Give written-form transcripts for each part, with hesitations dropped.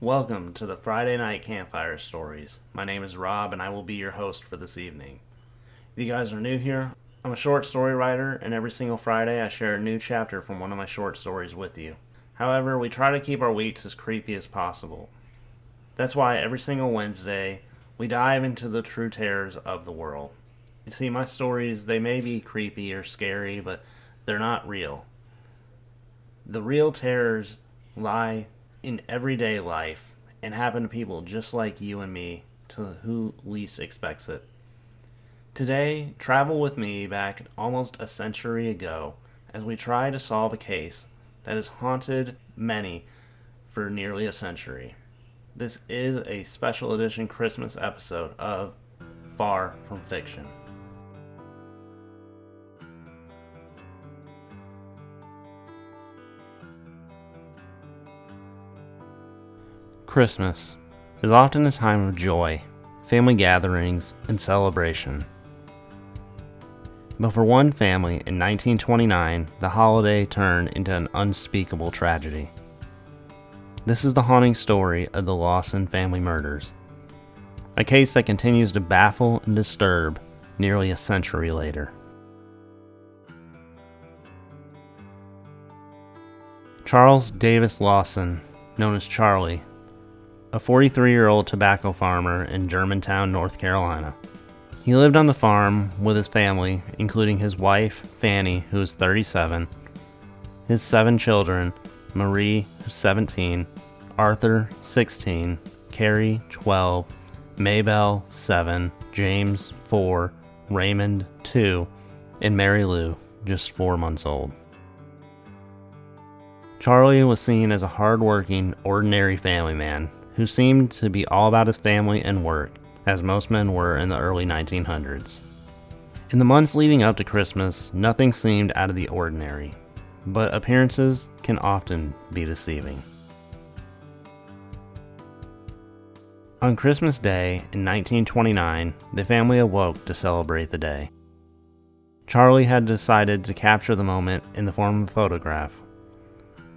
Welcome to the Friday Night Campfire Stories. My name is Rob and I will be your host for this evening. If you guys are new here, I'm a short story writer and every single Friday I share a new chapter from one of my short stories with you. However, we try to keep our weeks as creepy as possible. That's why every single Wednesday we dive into the true terrors of the world. You see, my stories, they may be creepy or scary, but they're not real. The real terrors lie in everyday life and happen to people just like you and me, to who least expects it. Today, travel with me back almost a century ago as we try to solve a case that has haunted many for nearly a century. This is a special edition Christmas episode of Far From Fiction. Christmas is often a time of joy, family gatherings, and celebration. But for one family in 1929, the holiday turned into an unspeakable tragedy. This is the haunting story of the Lawson family murders, a case that continues to baffle and disturb nearly a century later. Charles Davis Lawson, known as Charlie, a 43-year-old tobacco farmer in Germantown, North Carolina. He lived on the farm with his family, including his wife, Fanny, who is 37, his 7 children, Marie, who's 17, Arthur, 16, Carrie, 12, Maybelle, 7, James, 4, Raymond, 2, and Mary Lou, just 4 months old. Charlie was seen as a hard-working, ordinary family man who seemed to be all about his family and work, as most men were in the early 1900s. In the months leading up to Christmas, nothing seemed out of the ordinary, but appearances can often be deceiving. On Christmas Day in 1929, the family awoke to celebrate the day. Charlie had decided to capture the moment in the form of a photograph.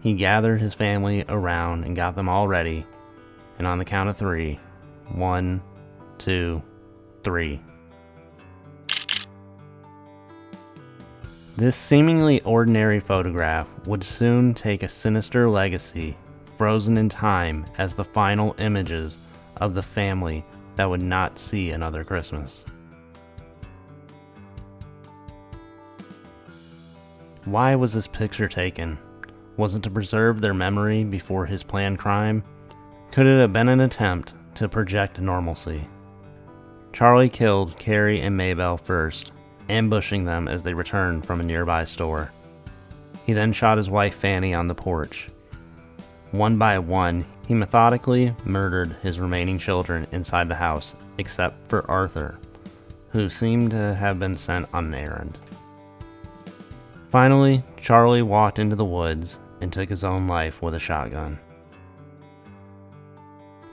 He gathered his family around and got them all ready, and on the count of 3, 1, 2, 3. This seemingly ordinary photograph would soon take a sinister legacy, frozen in time as the final images of the family that would not see another Christmas. Why was this picture taken? Was it to preserve their memory before his planned crime? Could it have been an attempt to project normalcy? Charlie killed Carrie and Maybelle first, ambushing them as they returned from a nearby store. He then shot his wife Fanny on the porch. One by one, he methodically murdered his remaining children inside the house, except for Arthur, who seemed to have been sent on an errand. Finally, Charlie walked into the woods and took his own life with a shotgun.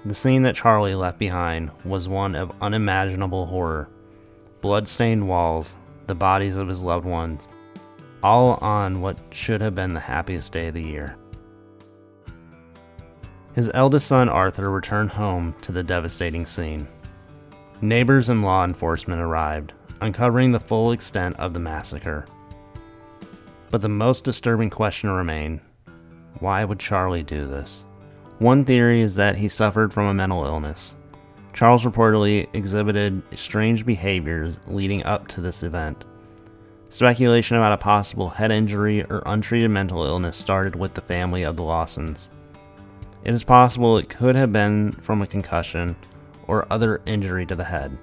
The scene that Charlie left behind was one of unimaginable horror. Blood-stained walls, the bodies of his loved ones, all on what should have been the happiest day of the year. His eldest son Arthur returned home to the devastating scene. Neighbors and law enforcement arrived, uncovering the full extent of the massacre. But the most disturbing question remained: why would Charlie do this? One theory is that he suffered from a mental illness. Charles reportedly exhibited strange behaviors leading up to this event. Speculation about a possible head injury or untreated mental illness started with the family of the Lawsons. It is possible it could have been from a concussion or other injury to the head.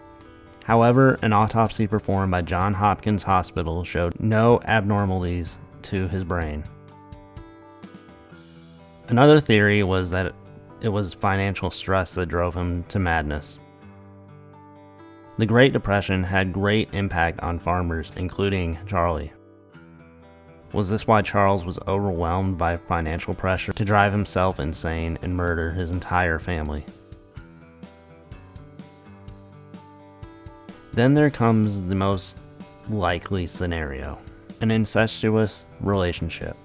However, an autopsy performed by Johns Hopkins Hospital showed no abnormalities to his brain. Another theory was that it was financial stress that drove him to madness. The Great Depression had great impact on farmers, including Charlie. Was this why Charles was overwhelmed by financial pressure to drive himself insane and murder his entire family? Then there comes the most likely scenario: an incestuous relationship.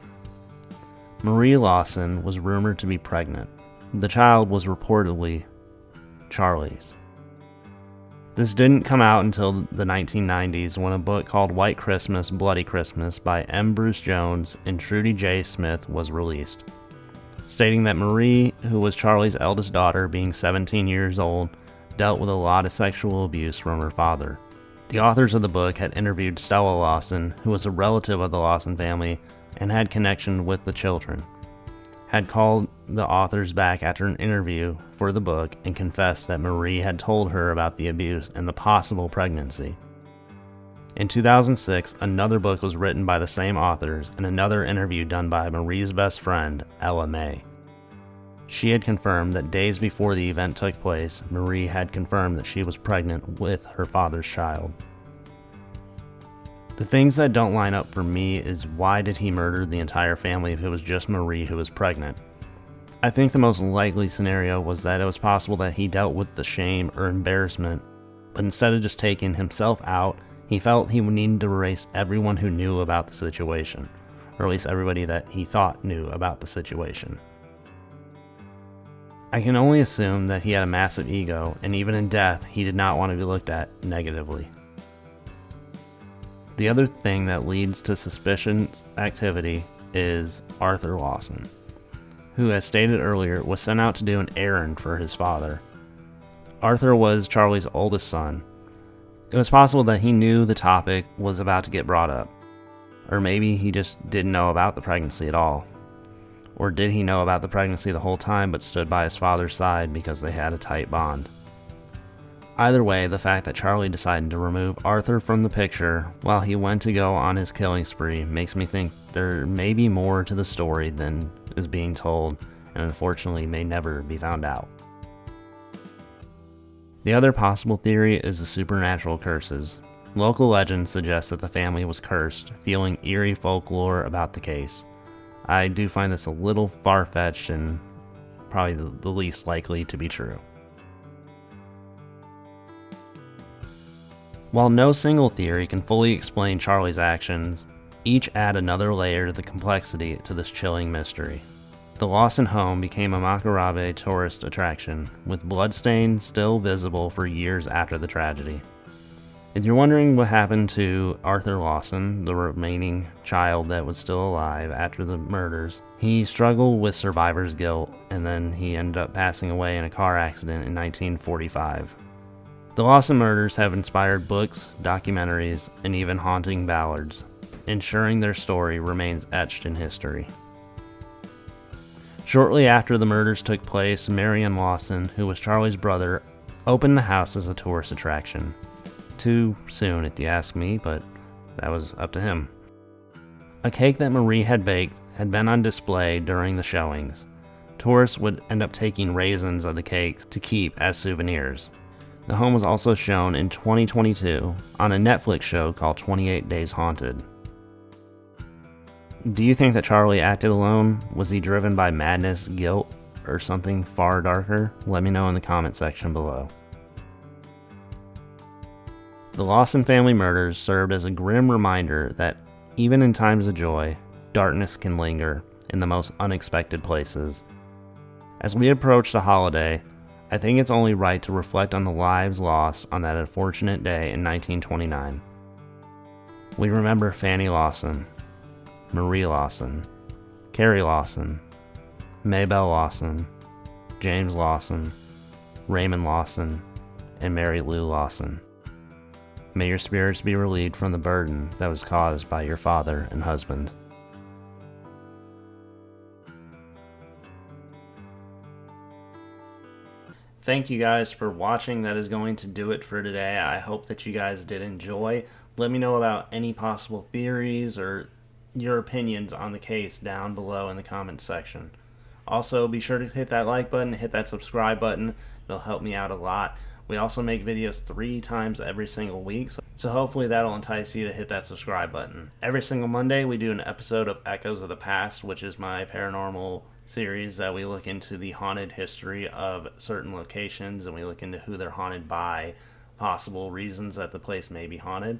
Marie Lawson was rumored to be pregnant, The child was reportedly Charlie's. This didn't come out until the 1990s when a book called White Christmas, Bloody Christmas by M. Bruce Jones and Trudy J. Smith was released, stating that Marie, who was Charlie's eldest daughter, being 17 years old, dealt with a lot of sexual abuse from her father. The authors of the book had interviewed Stella Lawson, who was a relative of the Lawson family and had connection with the children, had called the authors back after an interview for the book and confessed that Marie had told her about the abuse and the possible pregnancy. In 2006, another book was written by the same authors and another interview done by Marie's best friend, Ella May. She had confirmed that days before the event took place, Marie had confirmed that she was pregnant with her father's child. The things that don't line up for me is, why did he murder the entire family if it was just Marie who was pregnant? I think the most likely scenario was that it was possible that he dealt with the shame or embarrassment, but instead of just taking himself out, he felt he needed to erase everyone who knew about the situation, or at least everybody that he thought knew about the situation. I can only assume that he had a massive ego, and even in death, he did not want to be looked at negatively. The other thing that leads to suspicious activity is Arthur Lawson, who, as stated earlier, was sent out to do an errand for his father. Arthur was Charlie's oldest son. It was possible that he knew the topic was about to get brought up, or maybe he just didn't know about the pregnancy at all. Or did he know about the pregnancy the whole time but stood by his father's side because they had a tight bond? Either way, the fact that Charlie decided to remove Arthur from the picture while he went to go on his killing spree makes me think there may be more to the story than is being told, and unfortunately may never be found out. The other possible theory is the supernatural curses. Local legend suggests that the family was cursed, fueling eerie folklore about the case. I do find this a little far-fetched and probably the least likely to be true. While no single theory can fully explain Charlie's actions, each add another layer to the complexity to this chilling mystery. The Lawson home became a macabre tourist attraction, with bloodstains still visible for years after the tragedy. If you're wondering what happened to Arthur Lawson, the remaining child that was still alive after the murders, he struggled with survivor's guilt, and then he ended up passing away in a car accident in 1945. The Lawson murders have inspired books, documentaries, and even haunting ballads, ensuring their story remains etched in history. Shortly after the murders took place, Marion Lawson, who was Charlie's brother, opened the house as a tourist attraction. Too soon, if you ask me, but that was up to him. A cake that Marie had baked had been on display during the showings. Tourists would end up taking raisins of the cakes to keep as souvenirs. The home was also shown in 2022 on a Netflix show called 28 Days Haunted. Do you think that Charlie acted alone? Was he driven by madness, guilt, or something far darker? Let me know in the comment section below. The Lawson family murders served as a grim reminder that even in times of joy, darkness can linger in the most unexpected places. As we approach the holiday, I think it's only right to reflect on the lives lost on that unfortunate day in 1929. We remember Fanny Lawson, Marie Lawson, Carrie Lawson, Maybelle Lawson, James Lawson, Raymond Lawson, and Mary Lou Lawson. May your spirits be relieved from the burden that was caused by your father and husband. Thank you guys for watching. That is going to do it for today. I hope that you guys did enjoy. Let me know about any possible theories or your opinions on the case down below in the comments section. Also, be sure to hit that like button, hit that subscribe button. It'll help me out a lot. We also make videos 3 times every single week, so hopefully that'll entice you to hit that subscribe button. Every single Monday, we do an episode of Echoes of the Past, which is my paranormal series that we look into the haunted history of certain locations, and we look into who they're haunted by, possible reasons that the place may be haunted.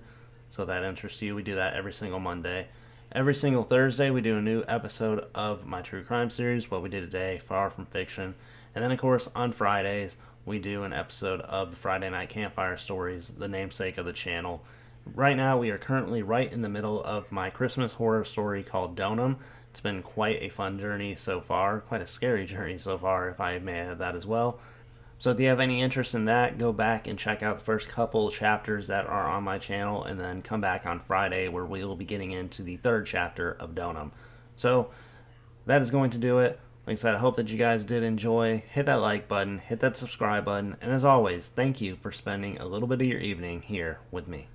So if that interests you, we do that every single Monday. Every single Thursday, we do a new episode of my true crime series, What We Did Today, Far From Fiction. And then, of course, on Fridays, we do an episode of the Friday Night Campfire Stories, the namesake of the channel. Right now, we are currently right in the middle of my Christmas horror story called Donum. It's been quite a fun journey so far, quite a scary journey so far, if I may add that as well. So if you have any interest in that, go back and check out the first couple chapters that are on my channel, and then come back on Friday where we will be getting into the third chapter of Donum. So that is going to do it. Like I said, I hope that you guys did enjoy. Hit that like button, hit that subscribe button, and as always, thank you for spending a little bit of your evening here with me.